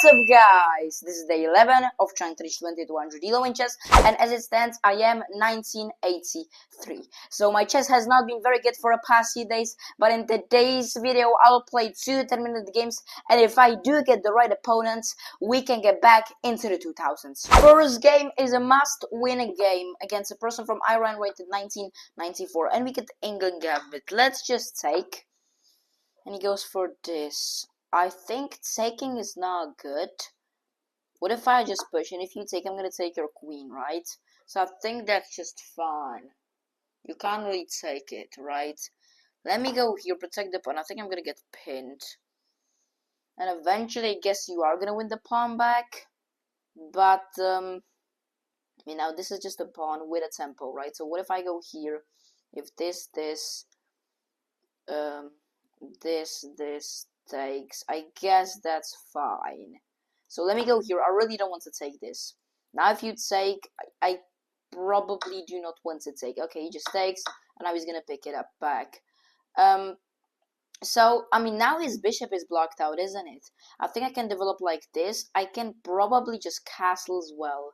What's up, guys? This is day 11 of trying to reach 2200 elo in chess, and as it stands I am 1983. So my chess has not been very good for the past few days, but in today's video I'll play 2 10-minute games, and if I do get the right opponents we can get back into the 2000s. First game is a must-win game against a person from Iran rated 1994, and we get England Gambit. Let's just take, and he goes for this. I think taking is not good. What if I just push? And if you take, I'm gonna take your queen, right? So I think that's just fine. You can't really take it, right? Let me go here, protect the pawn. I think I'm gonna get pinned. And eventually, I guess you are gonna win the pawn back. But, you know, this is just a pawn with a tempo, right? So what if I go here? If this takes, I guess that's fine. So let me go here. I really don't want to take this. Now if you take, I probably do not want to take. Okay, he just takes, and now he's gonna pick it up back. So I mean, now his bishop is blocked out, isn't it? I think I can develop like this. I can probably just castle as well.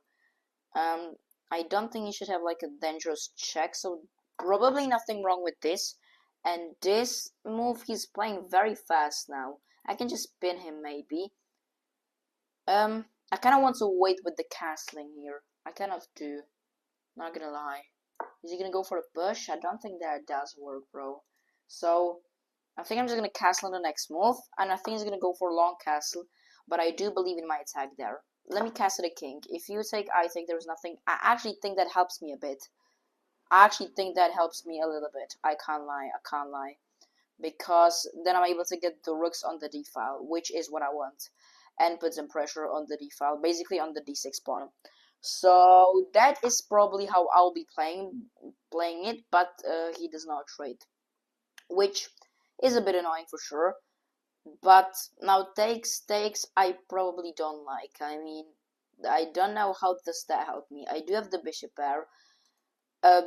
I don't think he should have like a dangerous check, so probably nothing wrong with this. And this move, he's playing very fast now. I can just pin him maybe. I kind of want to wait with the castling here. I kind of do. Not gonna lie. Is he gonna go for a push? I don't think that does work, bro. So I think I'm just gonna castle on the next move, and I think he's gonna go for a long castle. But I do believe in my attack there. Let me castle the king. If you take, I take. There's nothing. I actually think that helps me a bit. I actually think that helps me a little bit. I can't lie. Because then I'm able to get the rooks on the d file, which is what I want. And put some pressure on the d file, basically on the d6 pawn. So that is probably how I'll be playing it, but he does not trade. Which is a bit annoying for sure. But now takes, I probably don't like. I mean, I don't know how does that help me. I do have the bishop pair.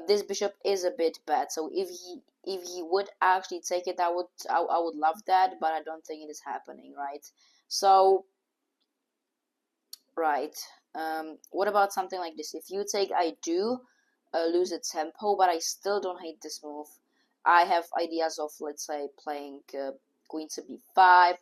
This bishop is a bit bad, so if he would actually take it, I would love that, but I don't think it is happening, right? So, right. What about something like this? If you take, I do lose a tempo, but I still don't hate this move. I have ideas of, let's say, playing queen to b5.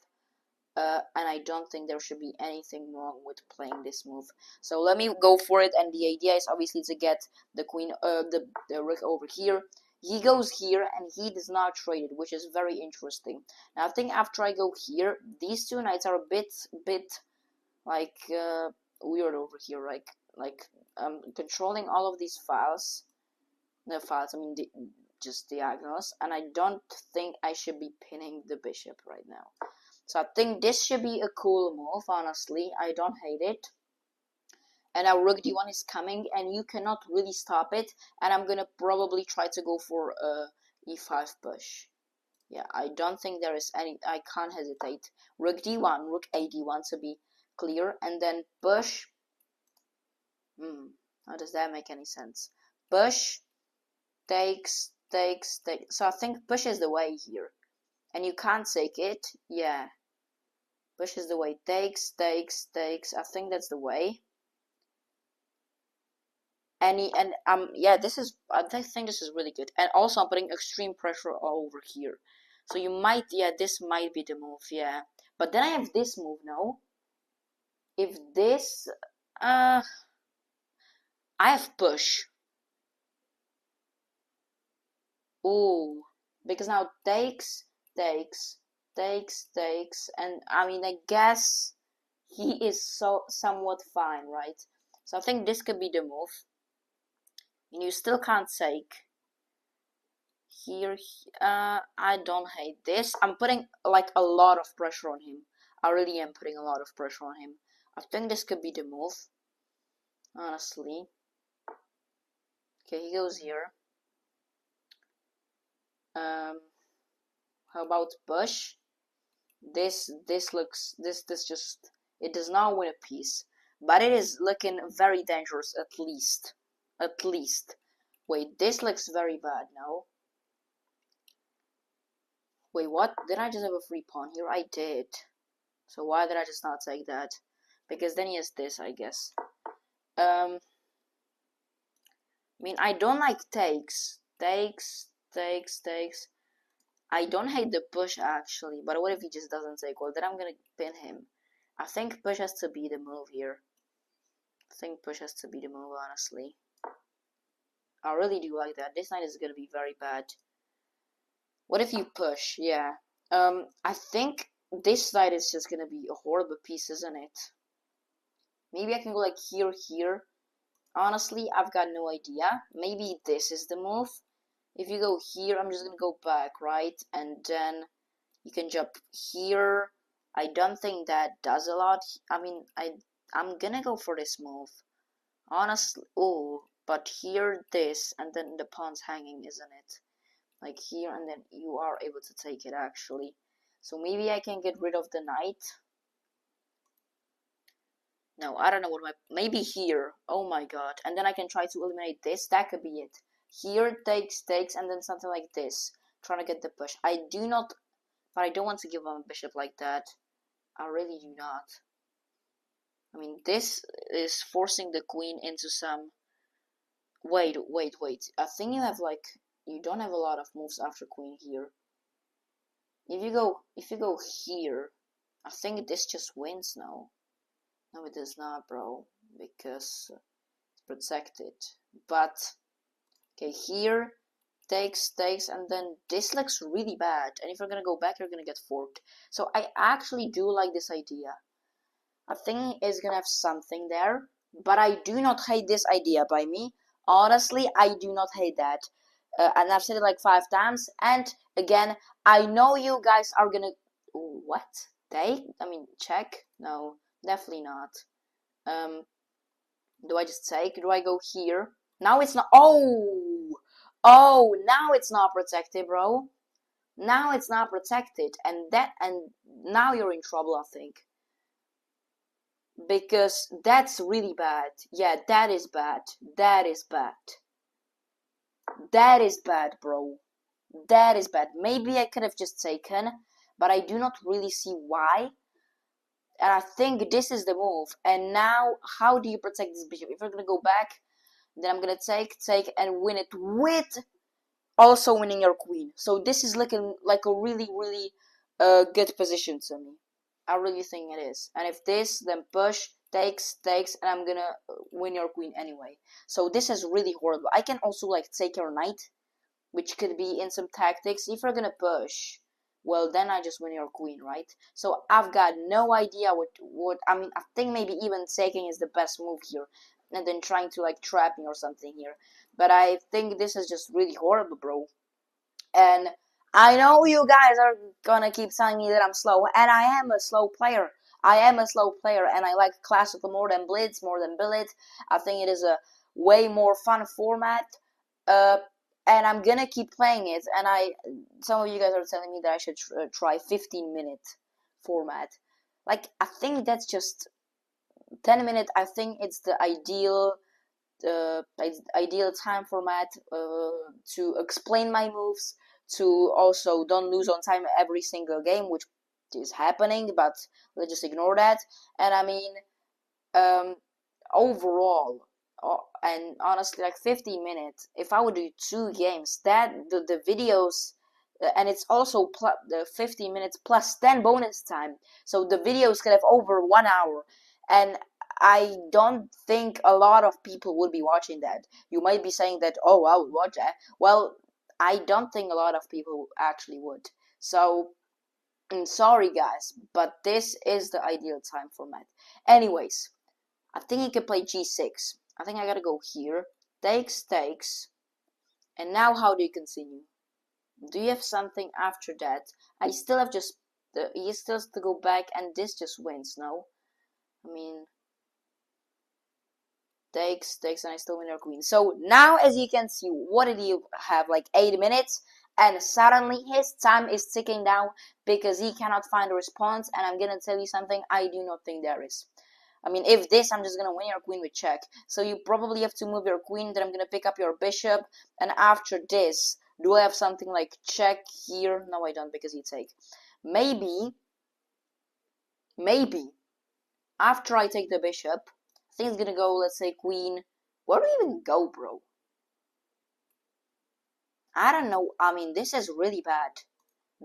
And I don't think there should be anything wrong with playing this move. So let me go for it, and the idea is obviously to get the queen, the rook over here. He goes here, and he does not trade it, which is very interesting. Now I think after I go here, these two knights are a bit like weird over here, like controlling all of these files. No files, I mean just diagonals, and I don't think I should be pinning the bishop right now. So I think this should be a cool move, honestly. I don't hate it. And now rook d1 is coming, and you cannot really stop it. And I'm gonna probably try to go for a e5 push. Yeah, I don't think there is any. I can't hesitate. Rook d1, rook a d1 to be clear, and then push. How does that make any sense? Push, takes. So I think push is the way here. And you can't take it, yeah. Push is the way. Takes. I think that's the way. Yeah, this is. I think this is really good. And also, I'm putting extreme pressure over here. So you might, yeah, this might be the move, yeah. But then I have this move now. If this, I have push. Ooh, because now takes, and I mean, I guess he is somewhat fine, right? So I think this could be the move, and you still can't take here. I don't hate this. I'm putting like a lot of pressure on him. I really am putting a lot of pressure on him. I think this could be the move, honestly. Okay, he goes here. How about push? This just, it does not win a piece, but it is looking very dangerous at least. Wait, this looks very bad now. Wait, what? Did I just have a free pawn here? I did. So why did I just not take that? because then he has this, I guess. I mean, I don't like takes. Takes. I don't hate the push actually, but what if he just doesn't take? Well, then I'm gonna pin him. I think push has to be the move here. I think push has to be the move, honestly. I really do like that. This knight is gonna be very bad. What if you push? Yeah. I think this knight is just gonna be a horrible piece, isn't it? Maybe I can go like here. Honestly, I've got no idea. Maybe this is the move. If you go here, I'm just gonna go back, right? And then you can jump here. I don't think that does a lot. I mean, I'm gonna go for this move. Honestly, oh, but here this, and then the pawn's hanging, isn't it? Like here, and then you are able to take it actually. So maybe I can get rid of the knight. No, I don't know what maybe here. Oh my god. And then I can try to eliminate this. That could be it. Here takes, and then something like this. Trying to get the push. I do not, but I don't want to give him a bishop like that. I really do not. I mean, this is forcing the queen into some... Wait. I think you don't have a lot of moves after queen here. If you go here, I think this just wins now. No, it does not, bro, because it's protected. But okay, here takes, and then this looks really bad. And if you're gonna go back, you're gonna get forked. So I actually do like this idea. I think it's gonna have something there, but I do not hate this idea by me. Honestly, I do not hate that. And I've said it like 5 times. And again, I know you guys are gonna... What? Take? I mean, check? No, definitely not. Do I just take? Do I go here? Now it's not... Oh! Now it's not protected, bro. Now it's not protected. And now you're in trouble, I think. Because that's really bad. Yeah, that is bad. That is bad. That is bad, bro. That is bad. Maybe I could have just taken, but I do not really see why. And I think this is the move. And now, how do you protect this bishop? If you're gonna go back, then I'm gonna take, and win it with also winning your queen. So this is looking like a really good position to me. I really think it is. And if this, then push, takes, and I'm gonna win your queen anyway. So this is really horrible. I can also like take your knight, which could be in some tactics. If you're gonna push, well then I just win your queen, right? So I've got no idea what I mean. I think maybe even taking is the best move here, and then trying to like trap me or something here. But I think this is just really horrible, bro. And I know you guys are gonna keep telling me that I'm slow, and I am a slow player. I am a slow player, and I like classical more than blitz, more than billet. I think it is a way more fun format. And I'm gonna keep playing it. And some of you guys are telling me that I should try 15-minute format. Like, I think that's just 10-minute. I think it's the ideal time format to explain my moves, to also don't lose on time every single game, which is happening, but let's just ignore that. And I mean, overall, and honestly, like 15 minutes, if I would do 2 games, that the videos, and it's also the 15 minutes plus 10 bonus time, so the videos could have over 1 hour. And I don't think a lot of people would be watching that. You might be saying that, oh, I would watch that. Well, I don't think a lot of people actually would. So, I'm sorry guys, but this is the ideal time format. Anyways, I think he can play g6. I think I gotta go here. Takes. And now how do you continue? Do you have something after that? I still have just... he still has to go back, and this just wins, no? I mean... Takes, and I still win your queen. So now, as you can see, what did you have? Like 8 minutes, and suddenly his time is ticking down because he cannot find a response. And I'm gonna tell you something, I do not think there is. I mean, if this, I'm just gonna win your queen with check. So you probably have to move your queen, then I'm gonna pick up your bishop, and after this, do I have something like check here? No, I don't, because you take. Maybe after I take the bishop, I think it's gonna go, let's say, queen. Where do we even go, bro? I don't know. I mean, this is really bad.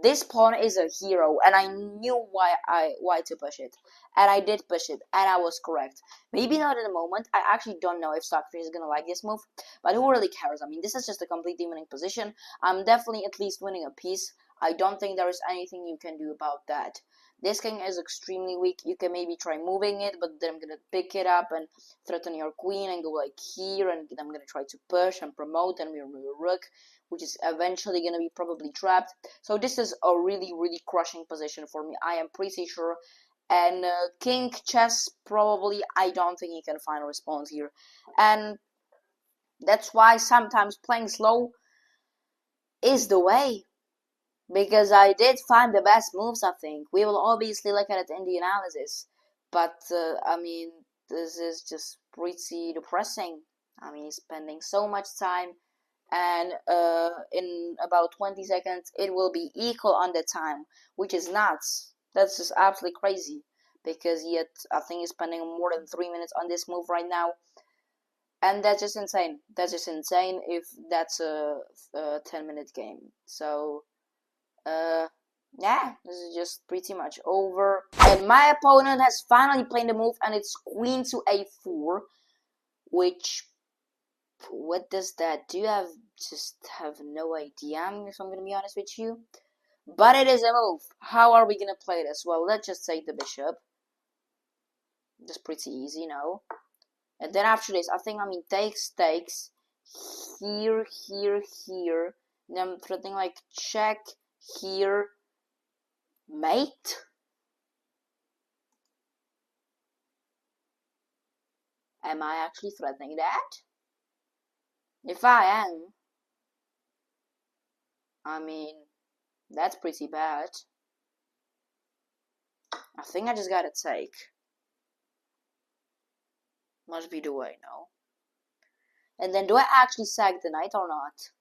This pawn is a hero, and I knew why to push it, and I did push it, and I was correct. Maybe not in the moment. I actually don't know if Stockfish is gonna like this move, but who really cares? I mean, this is just a completely winning position. I'm definitely at least winning a piece. I don't think there is anything you can do about that. This king is extremely weak. You can maybe try moving it, but then I'm gonna pick it up and threaten your queen and go like here, and I'm gonna try to push and promote, and we're rook, which is eventually gonna be probably trapped. So this is a really, really crushing position for me. I am pretty sure. And king chess, probably, I don't think he can find a response here. And that's why sometimes playing slow is the way. Because I did find the best moves, I think. We will obviously look at it in the analysis. But, I mean, this is just pretty depressing. I mean, he's spending so much time. And in about 20 seconds, it will be equal on the time, which is nuts. That's just absolutely crazy. Because yet, I think he's spending more than 3 minutes on this move right now. And that's just insane. That's just insane if that's a 10-minute game. So... yeah, this is just pretty much over. And my opponent has finally played the move, and it's queen to a4, which, what does that do? I just have no idea, if I'm gonna be honest with you. But it is a move. How are we gonna play this? Well, let's just take the bishop. Just pretty easy, no? And then after this, I think, takes, here, here, here. And I'm threatening like check, here, mate. Am I actually threatening that? If I am, I mean, that's pretty bad. I think I just gotta take. Must be the way, no? And then do I actually sack the knight or not?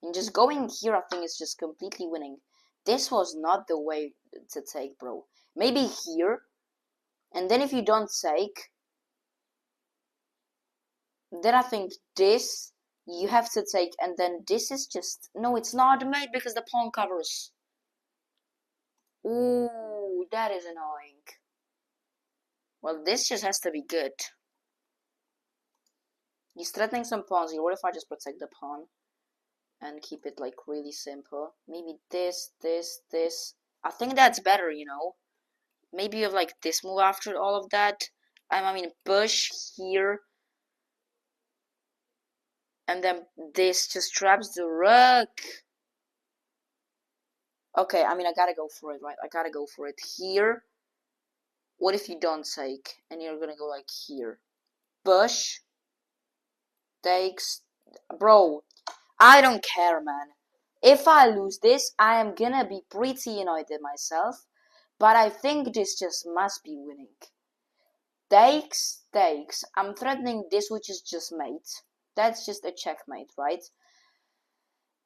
And just going here, I think it's just completely winning. This was not the way to take, bro. Maybe here. And then if you don't take, then I think this, you have to take, and then this is just... No, it's not made because the pawn covers. Ooh, that is annoying. Well, this just has to be good. He's threatening some pawns here. What if I just protect the pawn? And keep it like really simple. Maybe this, this, this. I think that's better, you know. Maybe you have like this move after all of that. I mean, push here. And then this just traps the rook. Okay, I mean, I gotta go for it, right? I gotta go for it here. What if you don't take? And you're gonna go like here. Push. Takes. Bro, I don't care, man. If I lose this, I am gonna be pretty annoyed at myself. But I think this just must be winning. Takes. I'm threatening this, which is just mate. That's just a checkmate, right?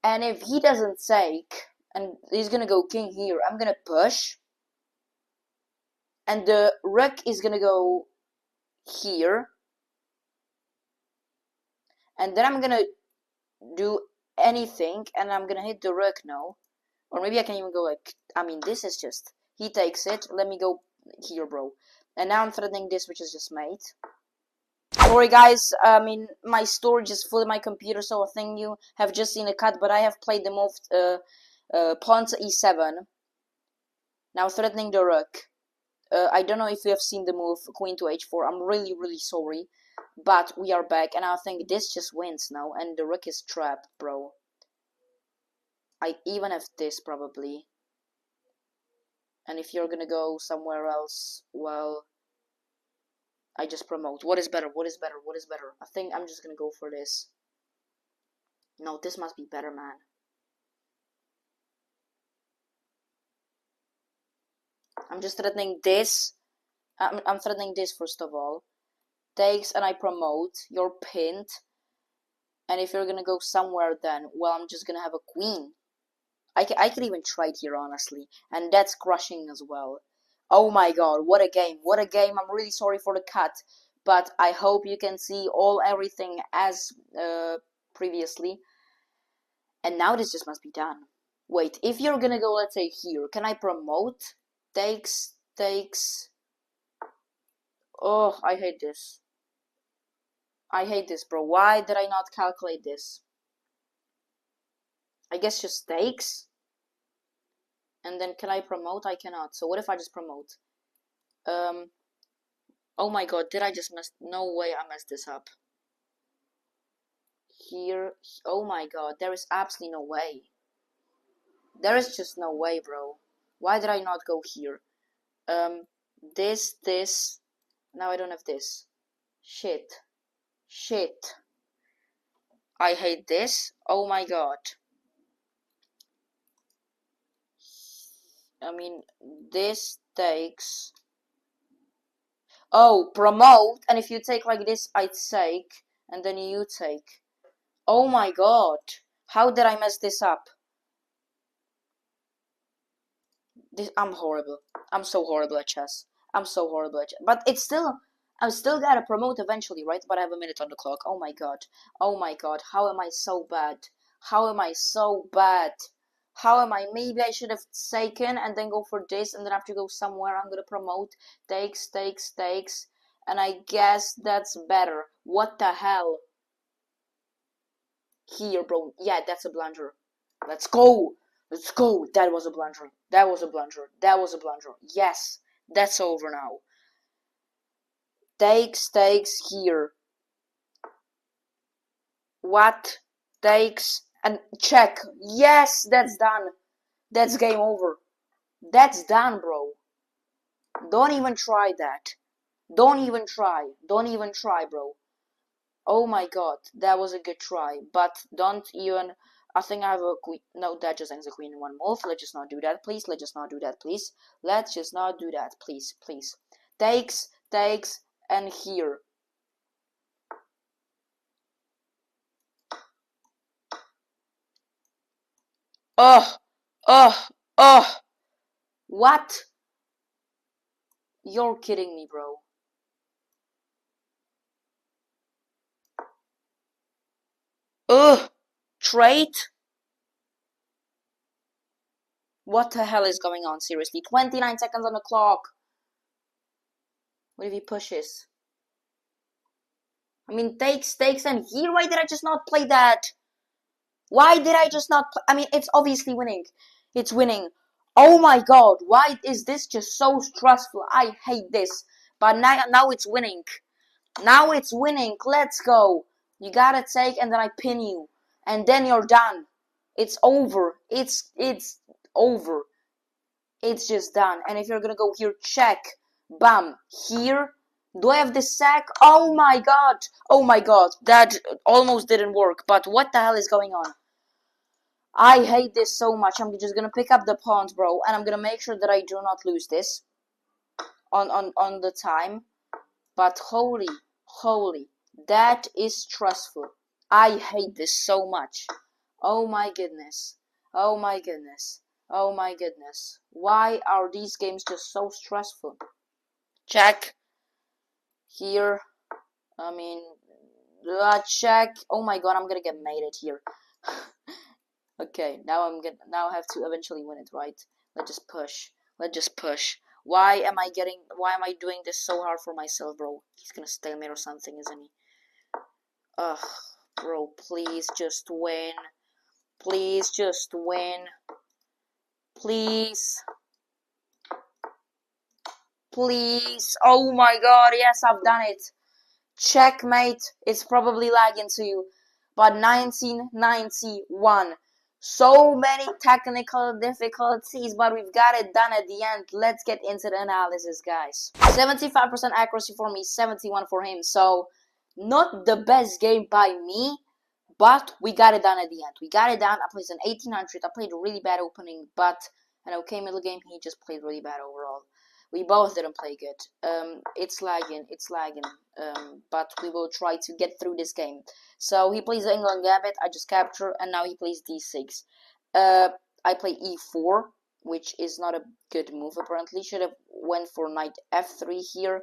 And if he doesn't take, and he's gonna go king here, I'm gonna push. And the rook is gonna go here. And then I'm gonna do anything, and I'm gonna hit the rook now. Or maybe I can even go like, I mean, this is just, he takes it, let me go here, bro. And now I'm threatening this, which is just mate. Sorry guys, I mean, my storage is full in my computer, so I think you have just seen a cut, but I have played the move pawn to e7. Now threatening the rook. I don't know if you have seen the move queen to h4. I'm really, really sorry. But we are back, and I think this just wins now, and the rook is trapped, bro. I even have this, probably. And if you're gonna go somewhere else, well, I just promote. What is better? What is better? What is better? I think I'm just gonna go for this. No, this must be better, man. I'm just threatening this. I'm threatening this, first of all. Takes, and I promote. You're pinned. And if you're gonna go somewhere, then, well, I'm just gonna have a queen. I could even try it here, honestly. And that's crushing as well. Oh my god, what a game, what a game. I'm really sorry for the cut, but I hope you can see everything as previously. And now this just must be done. Wait, if you're gonna go, let's say here, can I promote? Takes. Oh, I hate this. I hate this, bro. Why did I not calculate this? I guess just takes. And then can I promote? I cannot. So what if I just promote? Oh my god, did I just mess? No way I messed this up. Here, oh my god, there is absolutely no way. There is just no way, bro. Why did I not go here? This. Now I don't have this. Shit. I hate this. Oh my god. I mean, this takes. Oh, promote. And if you take like this, I take. And then you take. Oh my god. How did I mess this up? I'm horrible. I'm so horrible at chess. I'm so horrible at chess. But it's still, I'm still gotta promote eventually, right? But I have a minute on the clock. Oh my god. Oh my god. How am I so bad? How am I so bad? How am I? Maybe I should have taken and then go for this and then have to go somewhere. I'm gonna promote. Takes. And I guess that's better. What the hell? Here, bro. Yeah, that's a blunder. Let's go. Let's go. That was a blunder. That was a blunder. That was a blunder. Yes. That's over now. Takes here. What? Takes and check. Yes, that's done. That's game over. That's done, bro. Don't even try that. Don't even try. Don't even try, bro. Oh my god, that was a good try. But don't even... I think I have a queen. No, that just ends the queen in one move. Let's just not do that, please. Let's just not do that, please. Let's just not do that, please. Please. Takes, and here. Oh. What? You're kidding me, bro. Trade? What the hell is going on, seriously? 29 seconds on the clock. What if he pushes? I mean, takes, and here. Why did I just not play that? Why did I just not play? I mean, it's obviously winning. It's winning. Oh my god, why is this just so stressful? I hate this. But now it's winning. Now it's winning. Let's go. You gotta take and then I pin you. And then you're done. It's over. It's over. It's just done. And if you're gonna go here, check. Bam. Here. Do I have the sack? Oh my god. Oh my god. That almost didn't work. But what the hell is going on? I hate this so much. I'm just gonna pick up the pawns, bro. And I'm gonna make sure that I do not lose this. On the time. But holy. That is stressful. I hate this so much. Oh my goodness. Oh my goodness. Oh my goodness. Why are these games just so stressful? Check. Here. I mean, check. Oh my god, I'm gonna get mated here. Okay, now I have to eventually win it, right? Let's just push. Why am I doing this so hard for myself, bro? He's gonna stalemate or something, isn't he? Ugh, bro, please just win. Please just win. Please. Oh my god, yes, I've done it. Checkmate. It's probably lagging to you. But 1991. So many technical difficulties, but we've got it done at the end. Let's get into the analysis, guys. 75% accuracy for me, 71 for him. So, not the best game by me, but we got it done at the end. We got it done. I played an 1800. I played a really bad opening, but an okay middle game. He just played really bad overall. We both didn't play good. It's lagging. But we will try to get through this game. So he plays the England Gambit. I just capture, and now he plays d6. I play e4. which is not a good move apparently. Should have went for knight f3 here.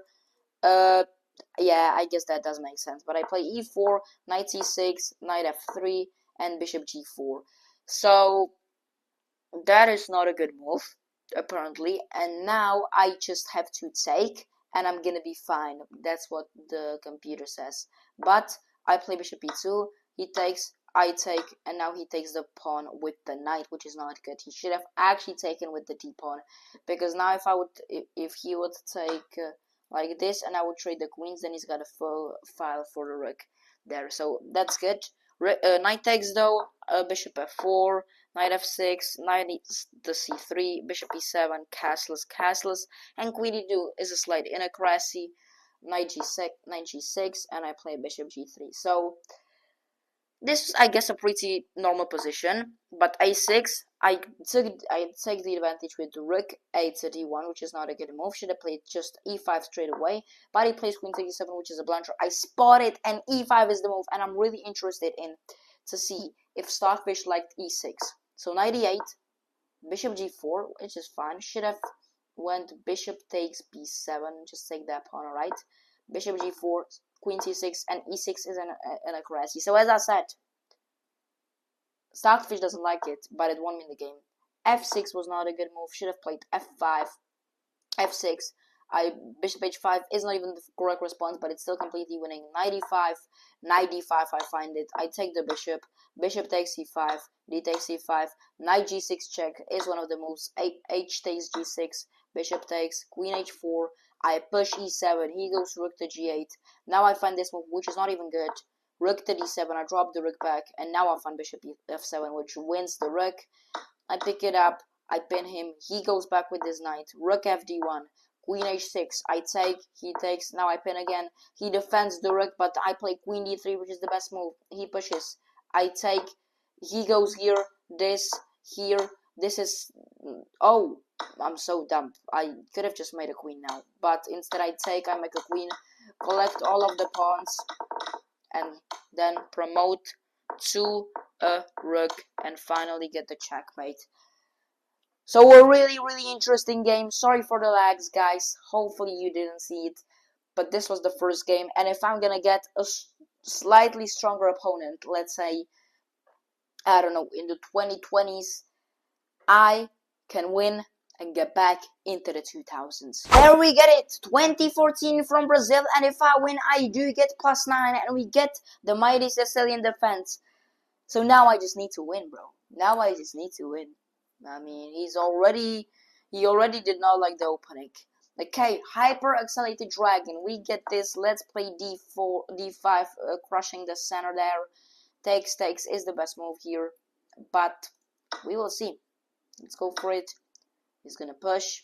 Yeah, I guess that does make sense. But I play e4, knight c6, knight f3, and bishop g4. So that is not a good move, apparently. And now I just have to take, and I'm gonna be fine. That's what the computer says. But I play bishop e2, he takes, I take, and now he takes the pawn with the knight, which is not good. He should have actually taken with the d-pawn, because now if he would take like this, and I would trade the queens, then he's got a full file for the rook there. So that's good. Knight takes though, bishop f4, knight f6, knight the c3, bishop e7, castles, and queen e2 is a slight inaccuracy, knight g6, and I play bishop g3. So this is, I guess, a pretty normal position, but a6, I take the advantage with rook a to d1, which is not a good move. Should have played just e5 straight away, but he plays queen to e7, which is a blunder. I spot it, and e5 is the move, and I'm really interested in to see if Stockfish liked e6. So knight e8, bishop g4, which is fine. Should have went bishop takes b7, just take that pawn, alright? Bishop g4, queen c6, and e6 is an accuracy. So as I said, Stockfish doesn't like it, but it won me the game. f6 was not a good move. Should have played f5, f6. Bishop h5 is not even the correct response, but it's still completely winning. Knight e5, knight d5, I find it. I take the bishop. Bishop takes c5, d takes c5. Knight g6 check is one of the moves. H takes g6, bishop takes, queen h4. I push e7, he goes rook to g8. Now I find this move, which is not even good. Rook to d7, I drop the rook back, and now I find bishop f7, which wins the rook. I pick it up, I pin him, he goes back with his knight. Rook fd1, queen h6, I take, he takes, now I pin again. He defends the rook, but I play queen d3, which is the best move. He pushes, I take, he goes here, this, here, this is, oh, I'm so dumb. I could have just made a queen now, but instead I take, I make a queen, collect all of the pawns, and then promote to a rook, and finally get the checkmate. So a really, really interesting game. Sorry for the lags, guys. Hopefully you didn't see it, but this was the first game, and if I'm gonna get a slightly stronger opponent, let's say, I don't know, in the 2020s, I can win and get back into the 2000s. There we get it, 2014 from Brazil, and if I win, I do get +9, and we get the mighty Sicilian defense. So now I just need to win, bro. Now I just need to win. I mean, he already did not like the opening. Okay, hyper accelerated dragon. We get this. Let's play d4, d5, crushing the center there. Takes is the best move here, but we will see. Let's go for it. He's gonna push,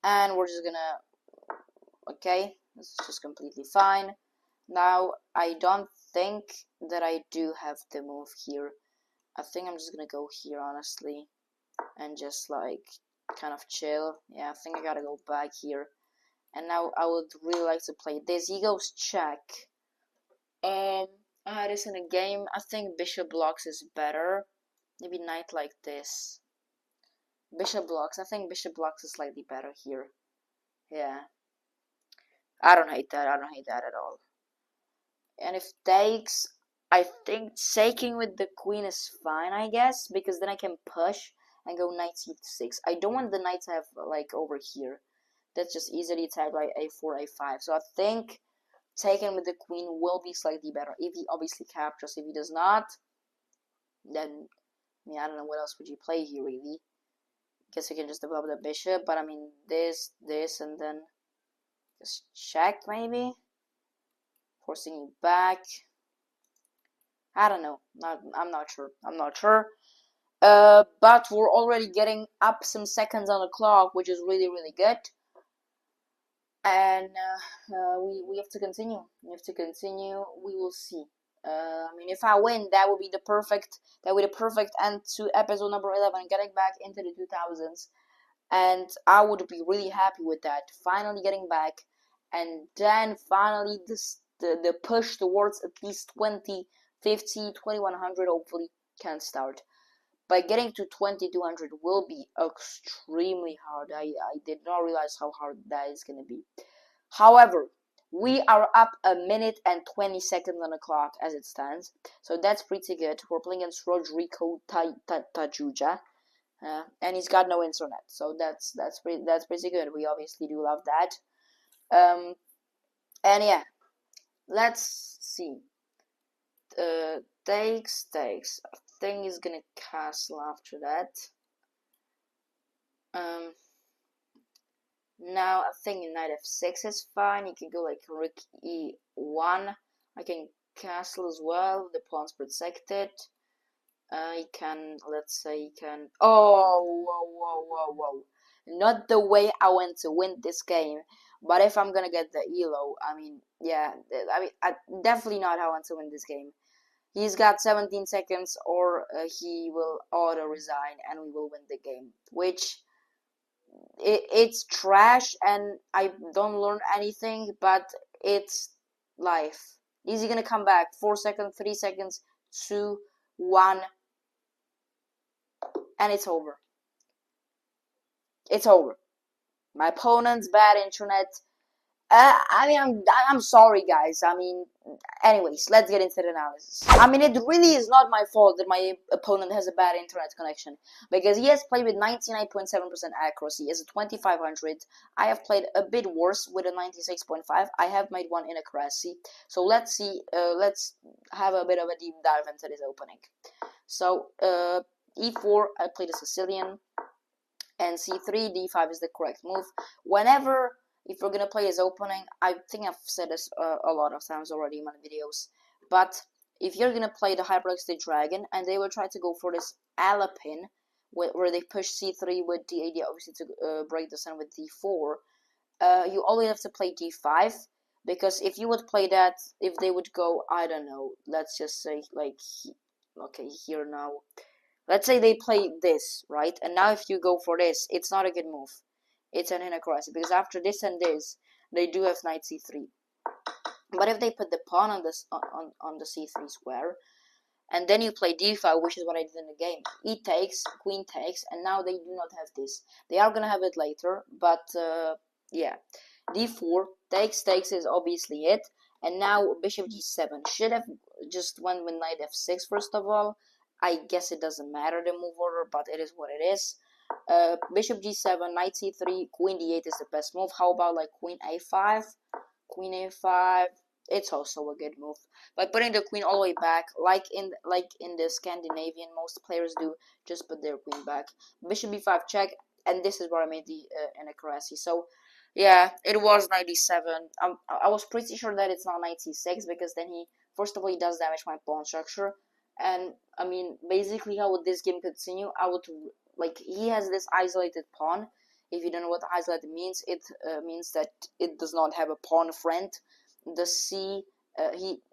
and we're just gonna, okay, this is just completely fine. Now I don't think that I do have the move here. I think I'm just gonna go here, honestly, and just like kind of chill. Yeah, I think I gotta go back here. And now I would really like to play this. He goes check. I had this in a game. I think bishop blocks is better. Maybe knight like this. Bishop blocks. I think bishop blocks is slightly better here. Yeah. I don't hate that. I don't hate that at all. And if takes, I think taking with the queen is fine, I guess, because then I can push and go knight c6. I don't want the knight to have, like, over here. That's just easily attacked by a4, a5. So I think taking with the queen will be slightly better if he obviously captures. If he does not, then, I mean, I don't know what else would you play here, really. Guess you can just develop the bishop, but I mean, this, and then just check, maybe? Forcing you back. I don't know. I'm not sure. But we're already getting up some seconds on the clock, which is really, really good. And we have to continue. We will see. I mean, if I win, that would be the perfect end to episode number 11, getting back into the 2000s. And I would be really happy with that. Finally getting back, and then finally the push towards at least 2050, 2100 hopefully can start. but getting to 2200 will be extremely hard. I did not realize how hard that is going to be. However, we are up a minute and 20 seconds on the clock as it stands, so that's pretty good. We're playing against Rodrigo Tajuja, and he's got no internet, so that's pretty good. We obviously do love that. And yeah, let's see. Takes. I think he's gonna castle after that. Now I think knight f6 is fine. You can go like rook e1. I can castle as well. The pawn's protected. You can, let's say, you can. Oh, whoa! Not the way I want to win this game. But if I'm gonna get the elo, I mean, yeah, definitely not how I want to win this game. He's got 17 seconds, or he will auto resign, and we will win the game. Which it's trash, and I don't learn anything, but it's life. Is he gonna come back? 4 seconds, 3 seconds, 2, 1, and it's over. It's over. My opponent's bad internet. I mean, I'm sorry, guys. I mean, anyways, let's get into the analysis. I mean, it really is not my fault that my opponent has a bad internet connection, because he has played with 99.7% accuracy as a 2500. I have played a bit worse with a 96.5. I have made one inaccuracy. So let's see. Let's have a bit of a deep dive into this opening. So e4, I played a Sicilian, and c3, d5 is the correct move. Whenever, if we're gonna play his opening, I think I've said this a lot of times already in my videos, but if you're gonna play the hyperextended dragon and they will try to go for this alapin, where they push c3 with the idea obviously to break the sun with d4, you only have to play d5, because if you would play that, if they would go, I don't know, let's just say like, okay, here now, let's say they play this, right? And now if you go for this, it's not a good move. It's an inaccuracy, because after this and this, they do have knight c3. But if they put the pawn on this on the c3 square, and then you play d5, which is what I did in the game, e takes, queen takes, and now they do not have this. They are gonna have it later, but yeah, d4 takes is obviously it, and now bishop g7 should have just went with knight f6 first of all. I guess it doesn't matter the move order, but it is what it is. Bishop g7, knight c3, queen d8 is the best move. How about like queen a5? Queen a5, it's also a good move. By putting the queen all the way back, like in the Scandinavian, most players do, just put their queen back. Bishop b5 check, and this is where I made the inaccuracy. So yeah, it was 97. I was pretty sure that it's not knight c6, because then he, first of all, he does damage my pawn structure. And I mean, basically, how would this game continue? I would, like, he has this isolated pawn. If you don't know what isolated means, it means that it does not have a pawn friend. The c,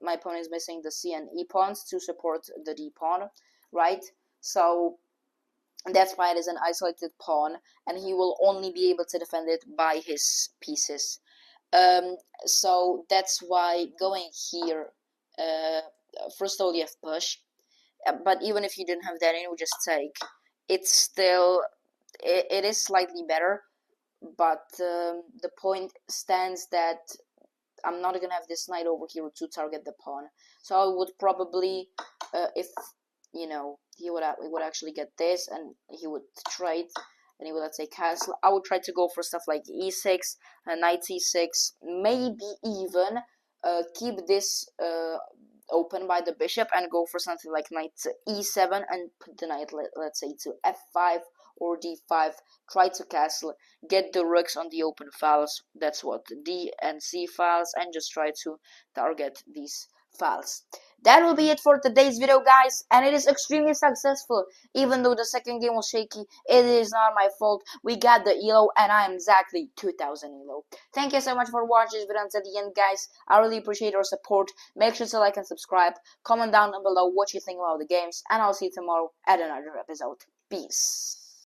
my pawn is missing the c and e pawns to support the d pawn, right? So that's why it is an isolated pawn, and he will only be able to defend it by his pieces. So that's why going here, first of all, you have push. But even if you didn't have that and you would just take, it's still, it is slightly better, but the point stands that I'm not gonna have this knight over here to target the pawn. So I would probably, if you know, he would actually get this, and he would trade, and he would, let's say, castle, I would try to go for stuff like e6, knight c6, maybe even keep this open by the bishop and go for something like knight e7 and put the knight, let's say, to f5 or d5, try to castle, get the rooks on the open files, that's what, d and c files, and just try to target these files. That will be it for today's video, guys, and it is extremely successful. Even though the second game was shaky, it is not my fault. We got the elo, and I am exactly 2000 elo. Thank you so much for watching this video until the end, guys. I really appreciate your support. Make sure to like and subscribe. Comment down below what you think about the games, and I'll see you tomorrow at another episode. Peace.